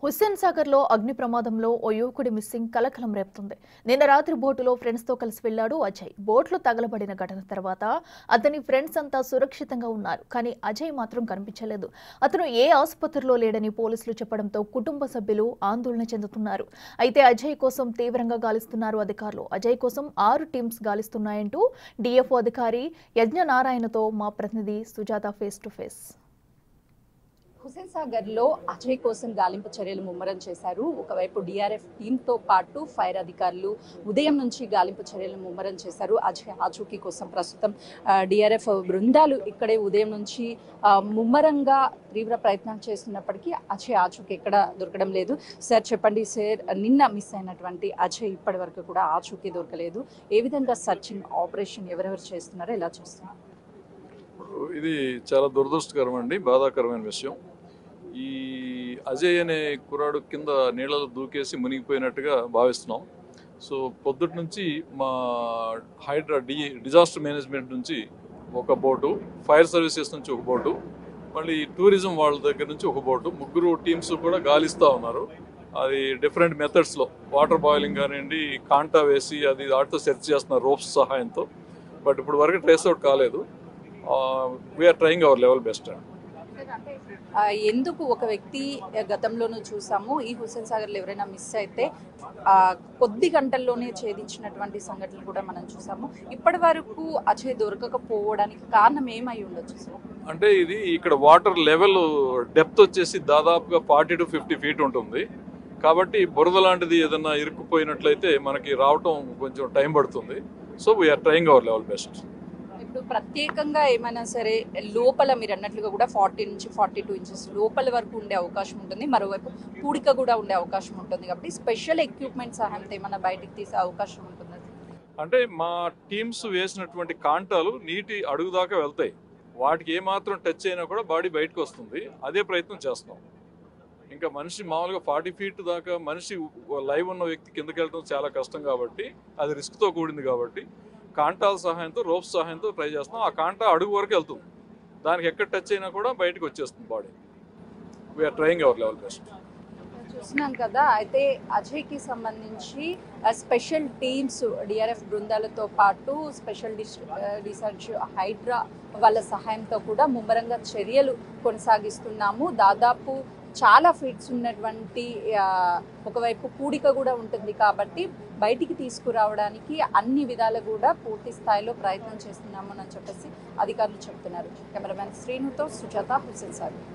హుస్సేన్ సాగర్ లో అగ్ని ప్రమాదంలో ఓ యువకుడి మిస్సింగ్ కలకలం రేపుతుంది. నిన్న రాత్రి బోటులో ఫ్రెండ్స్ తో కలిసి వెళ్లాడు అజయ్. బోట్లో తగలబడిన ఘటన తర్వాత అతని ఫ్రెండ్స్ అంతా సురక్షితంగా ఉన్నారు. కానీ అజయ్ మాత్రం కనిపించలేదు. అతను ఏ ఆసుపత్రిలో లేడని పోలీసులు చెప్పడంతో కుటుంబ సభ్యులు ఆందోళన చెందుతున్నారు. అయితే అజయ్ కోసం తీవ్రంగా గాలిస్తున్నారు అధికారులు. అజయ్ కోసం 6 టీమ్స్ గాలిస్తున్నాయంటూ డిఎఫ్ఓ అధికారి యజ్ఞనారాయణతో మా ప్రతినిధి Sujatha face to face. Hussain Sagar లో అజయ్ కోసం గాలింపు చర్యలు ముమ్మరం చేశారు. ఒకవైపు డిఆర్ఎఫ్ టీంతో పాటు ఫైర్ అధికారులు ఉదయం నుంచి గాలింపు చర్యలు ముమ్మరం చేశారు. అజయ్ ఆచూకీ కోసం ప్రస్తుతం డిఆర్ఎఫ్ బృందాలు ఇక్కడే ఉదయం నుంచి ముమ్మరంగా తీవ్ర ప్రయత్నాలు చేస్తున్నప్పటికీ అజయ్ ఆచూకీ ఎక్కడ దొరకడం లేదు. సార్ చెప్పండి సార్, నిన్న మిస్ అయినటువంటి అజయ్ ఇప్పటి వరకు కూడా ఆచూకీ దొరకలేదు. ఏ విధంగా సర్చింగ్ ఆపరేషన్ ఎవరెవరు చేస్తున్నారో ఎలా చేస్తున్నారు? ఇది చాలా దురదృష్టకరం అండి, బాధాకరమైన విషయం. ఈ అజయ్ అనే కుర్రాడు కింద నీళ్ళలో దూకేసి మునిగిపోయినట్టుగా భావిస్తున్నాం. సో పొద్దుటి నుంచి మా డిజాస్టర్ మేనేజ్మెంట్ నుంచి ఒక బోటు, ఫైర్ సర్వీసెస్ నుంచి ఒక బోటు, మళ్ళీ టూరిజం వాళ్ళ దగ్గర నుంచి ఒక బోటు, ముగ్గురు టీమ్స్ కూడా గాలిస్తూ ఉన్నారు. అది డిఫరెంట్ మెథడ్స్లో వాటర్ బాయిలింగ్ కానివ్వండి, కాంటా వేసి అది వాటితో సెర్చ్ చేస్తున్నారు రోప్స్ సహాయంతో. బట్ ఇప్పుడు వరకు ట్రేస్ అవుట్ కాలేదు. We are trying our level best. ఎందుకు ఒక వ్యక్తి గతంలోనూ చూసాము, ఈ హుస్సేన్ సాగర్లో ఎవరైనా మిస్ అయితే కొద్ది గంటల్లోనే ఛేదించినటువంటి సంఘటనలు కూడా మనం చూసాము. ఇప్పటి వరకు అజయ్ దొరకకపోవడానికి కారణం ఏమై ఉండొచ్చు సార్? అంటే ఇది ఇక్కడ వాటర్ లెవెల్ డెప్త్ వచ్చేసి దాదాపుగా 40 to 50 feet ఉంటుంది. కాబట్టి బురద లాంటిది ఏదైనా ఇరుక్కుపోయినట్లయితే మనకి రావటం కొంచెం టైం పడుతుంది. So we are trying our level best. ఇప్పుడు ప్రత్యేకంగా ఏమైనా సరే లోపల మీరు అన్నట్లుగా కూడా 40 నుంచి 42 ఇంచెస్ లోపల వరకు ఉండే అవకాశం ఉంటుంది. మరోవైపు పూడిక కూడా ఉండే అవకాశం ఉంటుంది. కాబట్టి స్పెషల్ ఎక్విప్మెంట్ సహాయంతో ఏమైనా బయటికి తీసే అవకాశం ఉంటుంది. అంటే మా టీమ్స్ వేసినటువంటి కాంటాలు నీటి అడుగు దాకా వెళ్తాయి. వాటికి ఏమాత్రం టచ్ అయినా కూడా బాడీ బయటకు వస్తుంది. అదే ప్రయత్నం చేస్తాం. ఇంకా మనిషి మామూలుగా 40 feet దాకా మనిషి లైవ్ ఉన్న వ్యక్తి కిందకి వెళ్ళడం చాలా కష్టం కాబట్టి, అది రిస్క్తో కూడింది కాబట్టి కాంటాల సహాయంతో, రోప్స్ సహాయంతో ట్రై చేస్తున్నాం. ఆ కాంటా అడుగు వరకు వెళ్తుంది. దానికి ఎక్కడ టచ్ అయినా కూడా బయటకు వచ్చేస్తుంది body. We are trying our level best. చూస్తున్నాం కదా, అయితే అజయ్కి సంబంధించి స్పెషల్ టీమ్స్ డిఆర్ఎఫ్ బృందాలతో పాటు స్పెషల్ రీసెర్చ్ హైడ్రా వాళ్ళ సహాయంతో కూడా ముమ్మరంగా చర్యలు కొనసాగిస్తున్నాము. దాదాపు చాలా ఫీట్స్ ఉన్నటువంటి ఒకవైపు పూడిక కూడా ఉంటుంది కాబట్టి బయటికి తీసుకురావడానికి అన్ని విధాలు కూడా పూర్తి స్థాయిలో ప్రయత్నం చేస్తున్నాము అని చెప్పేసి అధికారులు చెప్తున్నారు. కెమెరామెన్ శ్రీనుతో సుజాత, హుస్సేన్ సాగర్.